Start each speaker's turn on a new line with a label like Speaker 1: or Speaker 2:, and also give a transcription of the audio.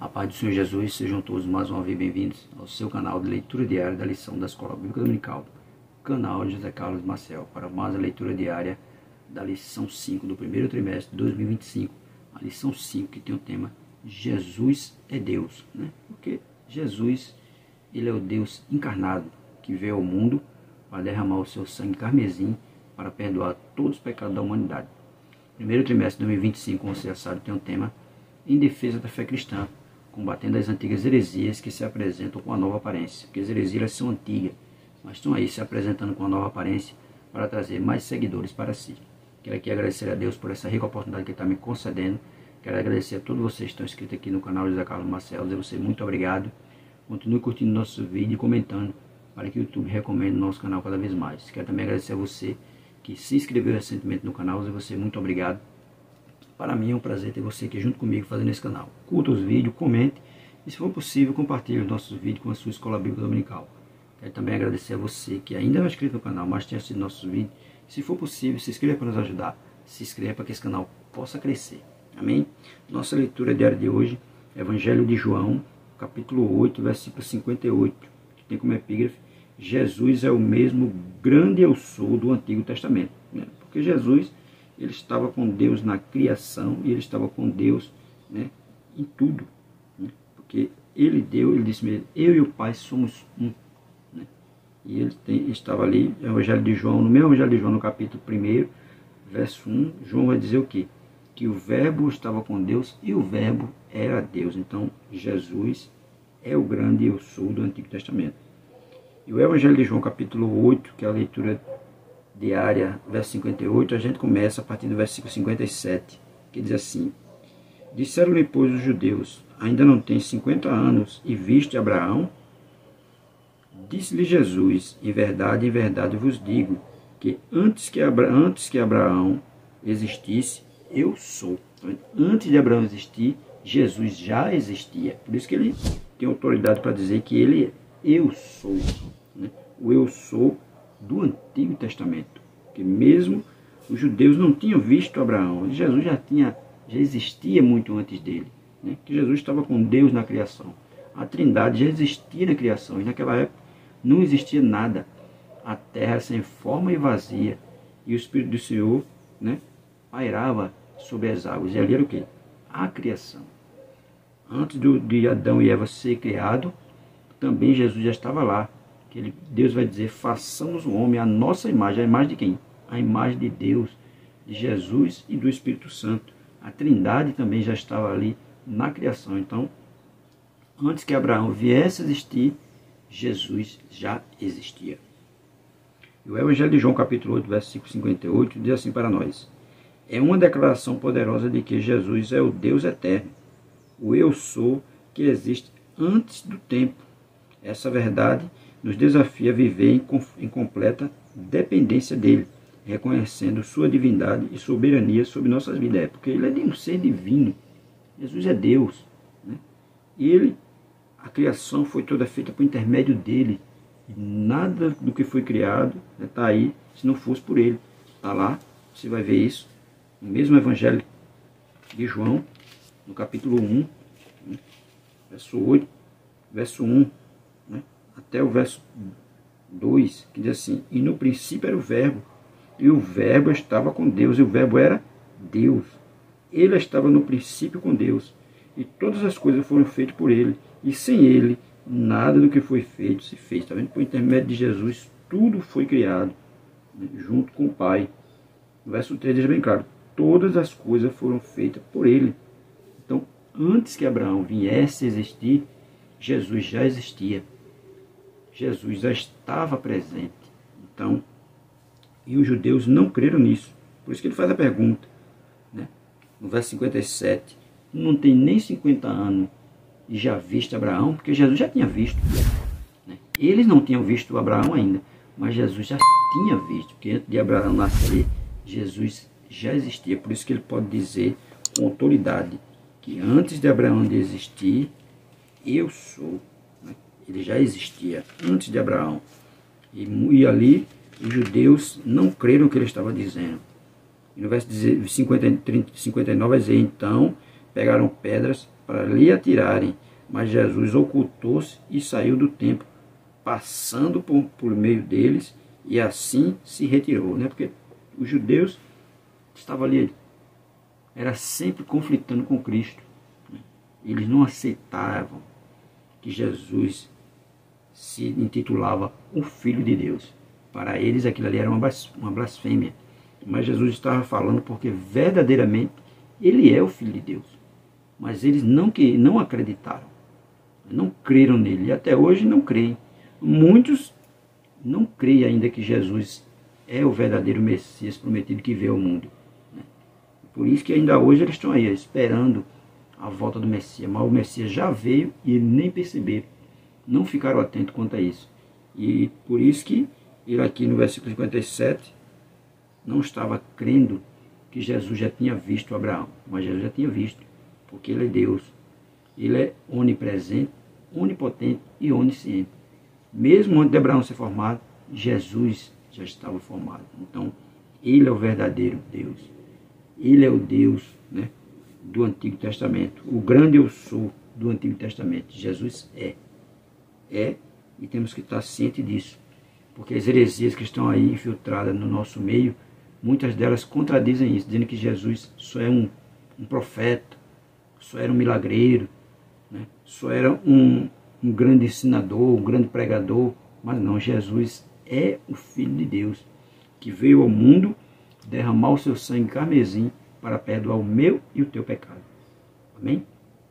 Speaker 1: A paz do Senhor Jesus, sejam todos mais uma vez bem-vindos ao seu canal de leitura diária da lição da Escola Bíblica Dominical, canal de José Carlos Marcel, para mais a leitura diária da lição 5 do primeiro trimestre de 2025, a lição 5 que tem o tema Jesus é Deus, Porque Jesus, ele é o Deus encarnado que veio ao mundo para derramar o seu sangue carmesim para perdoar todos os pecados da humanidade. Primeiro trimestre de 2025, como você já sabe, tem um tema em defesa da fé cristã, combatendo as antigas heresias que se apresentam com a nova aparência, porque as heresias são antigas, mas estão aí se apresentando com a nova aparência para trazer mais seguidores para si. Quero aqui agradecer a Deus por essa rica oportunidade que Ele está me concedendo. Quero agradecer a todos vocês que estão inscritos aqui no canal José Carlos Marcel, dizer a você muito obrigado. Continue curtindo nosso vídeo e comentando para que o YouTube recomende o nosso canal cada vez mais. Quero também agradecer a você que se inscreveu recentemente no canal, dizer a você muito obrigado. Para mim é um prazer ter você aqui junto comigo fazendo esse canal. Curta os vídeos, comente e, se for possível, compartilhe os nossos vídeos com a sua Escola Bíblica Dominical. Quero também agradecer a você que ainda não é inscrito no canal, mas tem assistido nossos vídeos. Se for possível, se inscreva para nos ajudar. Se inscreva para que esse canal possa crescer. Amém? Nossa leitura diária de hoje é Evangelho de João, capítulo 8, versículo 58, que tem como epígrafe: Jesus é o mesmo grande eu sou do Antigo Testamento. Porque Jesus, ele estava com Deus na criação e ele estava com Deus em tudo. Porque ele disse mesmo: eu e o Pai somos um. E ele estava ali, Evangelho de João, no mesmo Evangelho de João, no capítulo 1, verso 1, João vai dizer o quê? Que o Verbo estava com Deus e o Verbo era Deus. Então, Jesus é o grande eu sou do Antigo Testamento. E o Evangelho de João, capítulo 8, que é a leitura diária, verso 58, a gente começa a partir do versículo 57, que diz assim: disseram-lhe, pois, os judeus: ainda não tens 50 anos e viste Abraão? Disse-lhe Jesus: em verdade vos digo, que antes que Abraão existisse, eu sou. Antes de Abraão existir, Jesus já existia. Por isso que ele tem autoridade para dizer que ele é eu sou. O eu sou do Antigo Testamento. Porque mesmo os judeus não tinham visto Abraão. Jesus já existia muito antes dele. Que Jesus estava com Deus na criação. A Trindade já existia na criação. E naquela época não existia nada. A terra sem forma e vazia. E o Espírito do Senhor pairava sobre as águas. E ali era o quê? A criação. Antes de Adão e Eva ser criado, também Jesus já estava lá. Que Deus vai dizer: façamos o homem à nossa imagem. A imagem de quem? A imagem de Deus, de Jesus e do Espírito Santo. A Trindade também já estava ali na criação. Então, antes que Abraão viesse a existir, Jesus já existia. E o Evangelho de João, capítulo 8, versículo 58, diz assim para nós: é uma declaração poderosa de que Jesus é o Deus eterno, o eu sou que existe antes do tempo. Essa verdade nos desafia a viver em completa dependência dele, reconhecendo sua divindade e soberania sobre nossas vidas. Porque ele é de um ser divino. Jesus é Deus. E a criação foi toda feita por intermédio dele. E nada do que foi criado está aí se não fosse por ele. Está lá, você vai ver isso no mesmo Evangelho de João, no capítulo 1, verso 8, verso 1, até o verso 2, que diz assim: e no princípio era o Verbo, e o Verbo estava com Deus, e o Verbo era Deus. Ele estava no princípio com Deus, e todas as coisas foram feitas por ele, e sem ele nada do que foi feito se fez. Está vendo? Por intermédio de Jesus tudo foi criado, junto com o Pai. O verso 3 diz bem claro: todas as coisas foram feitas por ele. Então, antes que Abraão viesse a existir, Jesus já existia. Jesus já estava presente. Então, e os judeus não creram nisso. Por isso que ele faz a pergunta, no verso 57, não tem nem 50 anos e já viste Abraão? Porque Jesus já tinha visto. Eles não tinham visto Abraão ainda, mas Jesus já tinha visto, porque antes de Abraão nascer, Jesus já existia. Por isso que ele pode dizer com autoridade que antes de Abraão existir, eu sou. Ele já existia antes de Abraão. E ali os judeus não creram o que ele estava dizendo. E no verso 59 vai dizer: então pegaram pedras para lhe atirarem, mas Jesus ocultou-se e saiu do templo, passando por meio deles, e assim se retirou, né? Porque os judeus estavam ali, era sempre conflitando com Cristo. Eles não aceitavam que Jesus se intitulava o Filho de Deus. Para eles aquilo ali era uma blasfêmia. Mas Jesus estava falando porque verdadeiramente ele é o Filho de Deus. Mas eles não acreditaram, não creram nele, e até hoje não creem. Muitos não creem ainda que Jesus é o verdadeiro Messias prometido que veio ao mundo. Por isso que ainda hoje eles estão aí esperando a volta do Messias. Mas o Messias já veio e ele nem perceberam. Não ficaram atentos quanto a isso. E por isso que ele aqui no versículo 57 não estava crendo que Jesus já tinha visto Abraão. Mas Jesus já tinha visto, porque ele é Deus. Ele é onipresente, onipotente e onisciente. Mesmo antes de Abraão ser formado, Jesus já estava formado. Então, ele é o verdadeiro Deus. Ele é o Deus, né, do Antigo Testamento. O grande eu sou do Antigo Testamento. Jesus é. É, e temos que estar cientes disso. Porque as heresias que estão aí infiltradas no nosso meio, muitas delas contradizem isso, dizendo que Jesus só é um profeta, só era um milagreiro, né, só era um grande ensinador, um grande pregador. Mas não, Jesus é o Filho de Deus, que veio ao mundo derramar o seu sangue carmesim para perdoar o meu e o teu pecado. Amém?